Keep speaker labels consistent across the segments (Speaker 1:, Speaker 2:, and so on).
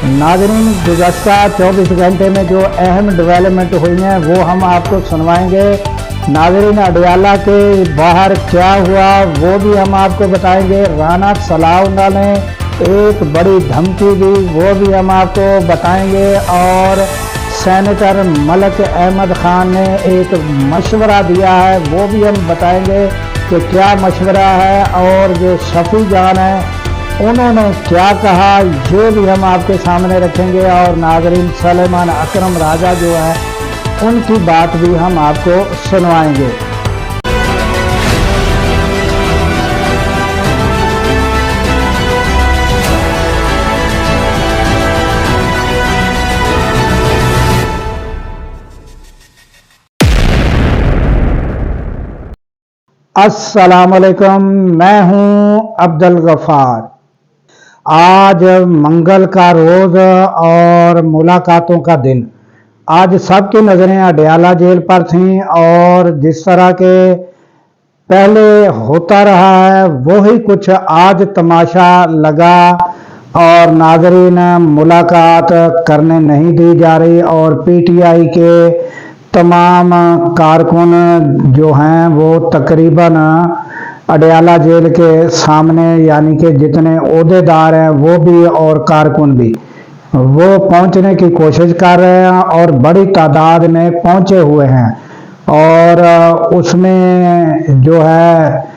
Speaker 1: नाज़रीन, गुज़श्ता 24 घंटे में जो अहम डेवलपमेंट हुई हैं वो हम आपको सुनवाएंगे। नाज़रीन, अडयाला के बाहर क्या हुआ वो भी हम आपको बताएंगे। राना सलाउल्लाह ने एक बड़ी धमकी दी वो भी हम आपको बताएंगे, और सेनेटर मलिक अहमद ख़ान ने एक मशवरा दिया है वो भी हम बताएंगे कि क्या मशवरा है, और जो शफी जान है उन्होंने क्या कहा ये भी हम आपके सामने रखेंगे। और नाज़रीन, सलेमान अकरम राजा जो है उनकी बात भी हम आपको सुनवाएंगे। अस्सलामुअलैकुम, मैं हूं अब्दुल गफ़ार। आज मंगल का रोज़ और मुलाकातों का दिन। आज सबकी नज़रें अडयाला जेल पर थीं, और जिस तरह के पहले होता रहा है वही कुछ आज तमाशा लगा। और नाज़रीन, मुलाकात करने नहीं दी जा रही, और पीटीआई के तमाम कारकुन जो हैं वो तकरीबन अडयाला जेल के सामने, यानी कि जितने ओहदेदार हैं वो भी और कारकुन भी, वो पहुंचने की कोशिश कर रहे हैं और बड़ी तादाद में पहुंचे हुए हैं। और उसमें जो है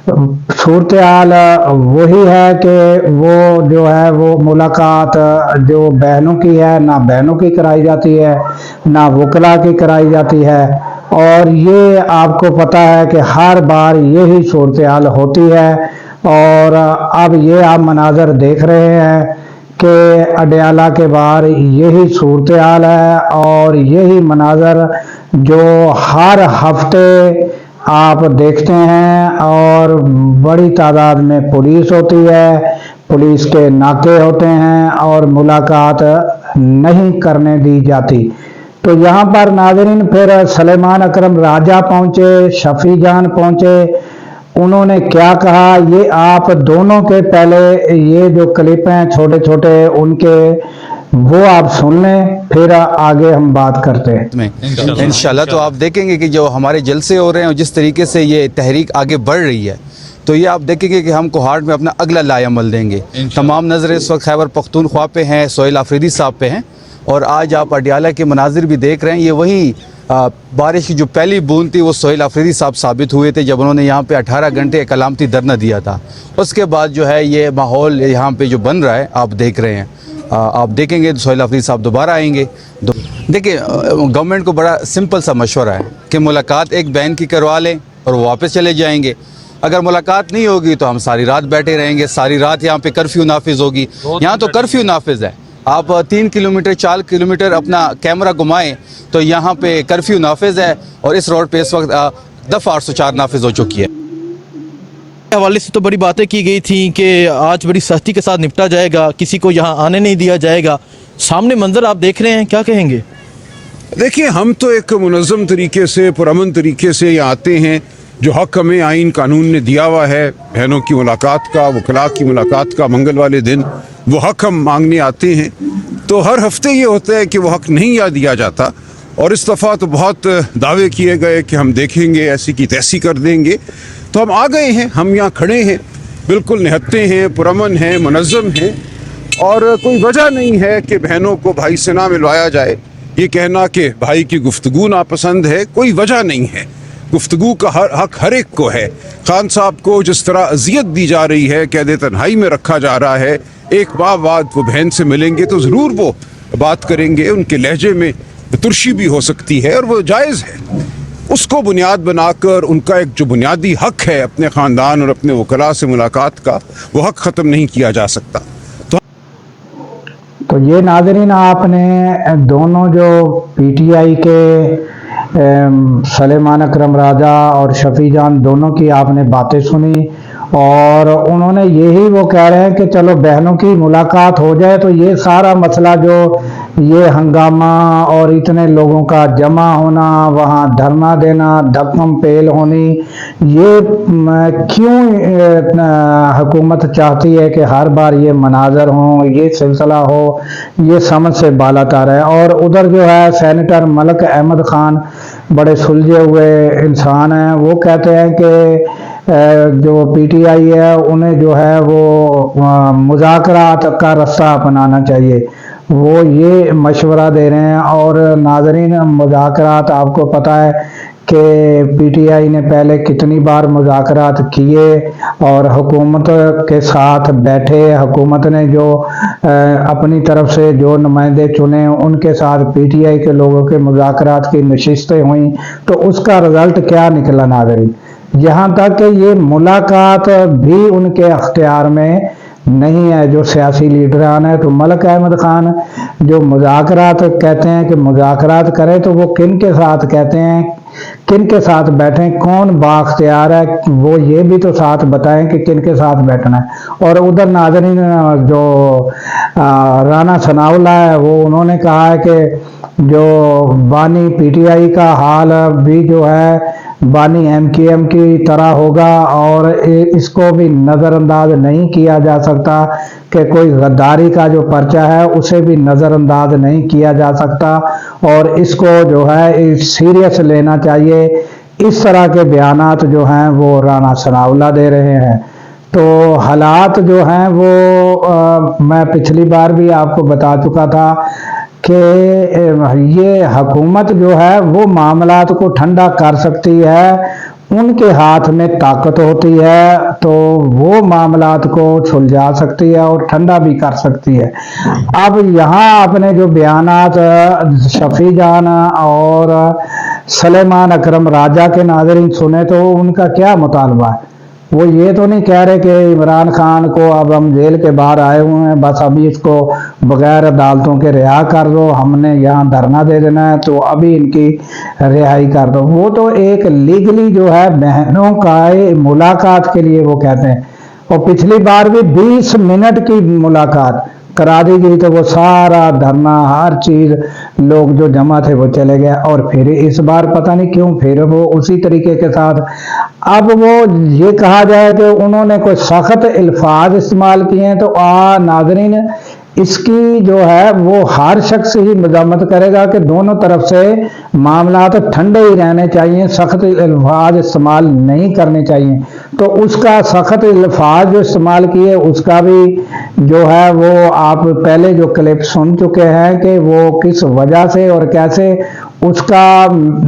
Speaker 1: सूरत हाल वही है कि वो जो है वो मुलाकात जो बहनों की है ना बहनों की कराई जाती है ना वकला की कराई जाती है। और ये आपको पता है कि हर बार यही सूरत हाल होती है। और अब ये आप मनाजर देख रहे हैं कि अडयाला के बाहर यही सूरत हाल है, और यही मनाजर जो हर हफ्ते आप देखते हैं। और बड़ी तादाद में पुलिस होती है, पुलिस के नाके होते हैं, और मुलाकात नहीं करने दी जाती। तो यहाँ पर नाज़रीन फिर सलेमान अकरम राजा पहुँचे, शफी जान पहुँचे, उन्होंने क्या कहा ये आप दोनों के पहले ये जो क्लिप हैं छोटे छोटे उनके वो आप सुन लें, फिर आगे हम बात करते हैं
Speaker 2: इंशाल्लाह। तो आप देखेंगे कि जो हमारे जलसे हो रहे हैं और जिस तरीके से ये तहरीक आगे बढ़ रही है, तो ये आप देखेंगे कि हम कोहाट में अपना अगला लाएअमल देंगे। तमाम नज़रें इस वक्त खैबर पख्तूनख्वा पे हैं, सोहेल आफरीदी साहब पे हैं। और आज आप अडयाला के मनाजिर भी देख रहे हैं। ये वही बारिश की जो पहली बूंद थी वो सोहेल आफरीदी साहब साबित हुए थे जब उन्होंने यहाँ पे 18 घंटे एक अलामती धरना दिया था। उसके बाद जो है ये माहौल यहाँ पे जो बन रहा है आप देख रहे हैं। आप देखेंगे तो सोहेल आफरीदी साहब दोबारा आएंगे। देखिए, गवर्नमेंट को बड़ा सिंपल सा मशवरा है कि मुलाकात एक बहन की करवा लें और वो वापस चले जाएंगे। अगर मुलाकात नहीं होगी तो हम सारी रात बैठे रहेंगे, सारी रात यहाँ पे कर्फ्यू नाफिज होगी। यहाँ तो कर्फ्यू नाफिज है, आप 3 किलोमीटर 4 किलोमीटर अपना कैमरा घुमाएं तो यहाँ पे कर्फ्यू नाफिज है। और इस रोड पे इस वक्त दफ़ा 804 नाफिज हो चुकी है।
Speaker 3: हवाले से तो बड़ी बातें की गई थी कि आज बड़ी सख्ती के साथ निपटा जाएगा, किसी को यहाँ आने नहीं दिया जाएगा। सामने मंजर आप देख रहे हैं, क्या कहेंगे?
Speaker 4: देखिए, हम तो एक मुनज़्ज़म तरीके से पुरअमन तरीके से यहाँ आते हैं। जो हक हमें आइन कानून ने दिया हुआ है बहनों की मुलाकात का, वकला की मुलाकात का, मंगल वाले दिन वो हक हम मांगने आते हैं। तो हर हफ्ते ये होता है कि वो हक नहीं याद दिया जाता। और इस दफ़ा तो बहुत दावे किए गए कि हम देखेंगे, ऐसी की तैसी कर देंगे। तो हम आ गए हैं, हम यहाँ खड़े हैं, बिल्कुल निहत्ते हैं, पुरअमन हैं, मुनज़्ज़म हैं। और कोई वजह नहीं है कि बहनों को भाई से ना मिलवाया जाए। ये कहना कि भाई की गुफ्तगू नापसंद है, कोई वजह नहीं है। गुफ्तगू का हक हर एक को है। खान साहब को जिस तरह अजियत दी जा रही है, कैद तन्हाई में रखा जा रहा है, एक माह बाद वो बहन से मिलेंगे तो ज़रूर वो बात करेंगे। उनके लहजे में तुर्शी भी हो सकती है और वो जायज़ है। उसको बुनियाद बनाकर उनका एक जो बुनियादी हक है अपने ख़ानदान और अपने वकला से मुलाकात का, वो हक ख़त्म नहीं किया जा सकता।
Speaker 1: तो ये नाज़रीन, आपने दोनों जो पीटीआई के सलेमान अकरम राजा और शफी जान दोनों की आपने बातें सुनी। اور انہوں نے یہی وہ کہہ رہے ہیں کہ چلو بہنوں کی ملاقات ہو جائے تو یہ سارا مسئلہ جو یہ ہنگامہ اور اتنے لوگوں کا جمع ہونا، وہاں دھرنا دینا، دھکم پیل ہونی، یہ کیوں حکومت چاہتی ہے کہ ہر بار یہ مناظر ہوں، یہ سلسلہ ہو، یہ سمجھ سے بالا تر ہے۔ اور ادھر جو ہے سینیٹر ملک احمد خان بڑے سلجھے ہوئے انسان ہیں، وہ کہتے ہیں کہ جو پی ٹی آئی ہے انہیں جو ہے وہ مذاکرات کا رستہ اپنانا چاہیے، وہ یہ مشورہ دے رہے ہیں۔ اور ناظرین، مذاکرات آپ کو پتہ ہے کہ پی ٹی آئی نے پہلے کتنی بار مذاکرات کیے اور حکومت کے ساتھ بیٹھے، حکومت نے جو اپنی طرف سے جو نمائندے چنے ان کے ساتھ پی ٹی آئی کے لوگوں کے مذاکرات کی نشستیں ہوئیں، تو اس کا رزلٹ کیا نکلا ناظرین؟ یہاں تک کہ یہ ملاقات بھی ان کے اختیار میں نہیں ہے جو سیاسی لیڈران ہیں۔ تو ملک احمد خان جو مذاکرات کہتے ہیں کہ مذاکرات کریں، تو وہ کن کے ساتھ کہتے ہیں، کن کے ساتھ بیٹھیں، کون بااختیار ہے، وہ یہ بھی تو ساتھ بتائیں کہ کن کے ساتھ بیٹھنا ہے۔ اور ادھر ناظرین جو رانا ثناء اللہ ہے، وہ انہوں نے کہا ہے کہ جو بانی پی ٹی آئی کا حال بھی جو ہے بانی ایم کیو ایم کی طرح ہوگا، اور اس کو بھی نظر انداز نہیں کیا جا سکتا کہ کوئی غداری کا جو پرچہ ہے اسے بھی نظر انداز نہیں کیا جا سکتا، اور اس کو جو ہے سیریس لینا چاہیے۔ اس طرح کے بیانات جو ہیں وہ رانا ثناء اللہ دے رہے ہیں۔ تو حالات جو ہیں وہ میں پچھلی بار بھی آپ کو بتا چکا تھا کہ یہ حکومت جو ہے وہ معاملات کو ٹھنڈا کر سکتی ہے، ان کے ہاتھ میں طاقت ہوتی ہے تو وہ معاملات کو سلجھا سکتی ہے اور ٹھنڈا بھی کر سکتی ہے۔ اب یہاں آپ نے جو بیانات شفیع جان اور سلیمان اکرم راجہ کے ناظرین سنے تو ان کا کیا مطالبہ ہے؟ وہ یہ تو نہیں کہہ رہے کہ عمران خان کو اب ہم جیل کے باہر آئے ہوئے ہیں، بس ابھی اس کو بغیر عدالتوں کے رہا کر دو، ہم نے یہاں دھرنا دے دینا ہے تو ابھی ان کی رہائی کر دو۔ وہ تو ایک لیگلی جو ہے بہنوں کا ملاقات کے لیے وہ کہتے ہیں، اور پچھلی بار بھی 20 منٹ کی ملاقات کرا دی گئی تو وہ سارا دھرنا ہر چیز لوگ جو جمع تھے وہ چلے گئے، اور پھر اس بار پتہ نہیں کیوں پھر وہ اسی طریقے کے ساتھ۔ اب وہ یہ کہا جائے کہ انہوں نے کوئی سخت الفاظ استعمال کیے ہیں، تو ناظرین اس کی جو ہے وہ ہر شخص ہی مذمت کرے گا کہ دونوں طرف سے معاملات ٹھنڈے ہی رہنے چاہیے، سخت الفاظ استعمال نہیں کرنے چاہیے۔ تو اس کا سخت الفاظ جو استعمال کیے اس کا بھی جو ہے وہ آپ پہلے جو کلپ سن چکے ہیں کہ وہ کس وجہ سے اور کیسے، اس کا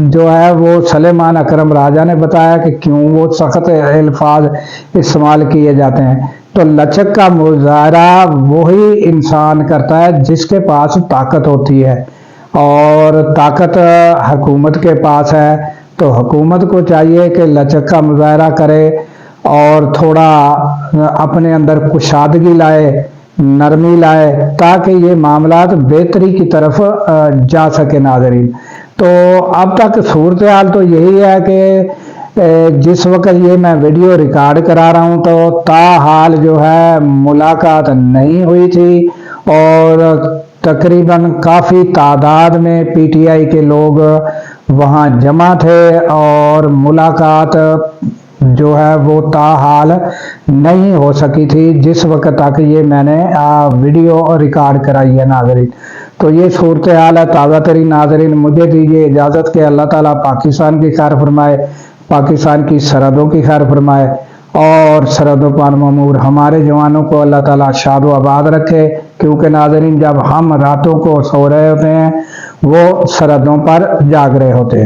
Speaker 1: جو ہے وہ سلیمان اکرم راجہ نے بتایا کہ کیوں وہ سخت الفاظ استعمال کیے جاتے ہیں۔ تو لچک کا مظاہرہ وہی انسان کرتا ہے جس کے پاس طاقت ہوتی ہے، اور طاقت حکومت کے پاس ہے، تو حکومت کو چاہیے کہ لچک کا مظاہرہ کرے اور تھوڑا اپنے اندر کشادگی لائے، نرمی لائے، تاکہ یہ معاملات بہتری کی طرف جا سکے ناظرین۔ تو اب تک صورتحال تو یہی ہے کہ جس وقت یہ میں ویڈیو ریکارڈ کرا رہا ہوں تو تاحال جو ہے ملاقات نہیں ہوئی تھی، اور تقریباً کافی تعداد میں پی ٹی آئی کے لوگ وہاں جمع تھے، اور ملاقات جو ہے وہ تاحال نہیں ہو سکی تھی جس وقت تک یہ میں نے ویڈیو ریکارڈ کرائی ہے ناظرین۔ تو یہ صورتحال ہے تازہ ترین ناظرین۔ مجھے دیجیے اجازت کہ اللہ تعالیٰ پاکستان کی خیر فرمائے، پاکستان کی سرحدوں کی خیر فرمائے، اور سرحدوں پر مامور ہمارے جوانوں کو اللہ تعالیٰ شاد و آباد رکھے، کیونکہ ناظرین جب ہم راتوں کو سو رہے ہوتے ہیں وہ سرحدوں پر جاگ رہے ہوتے ہیں۔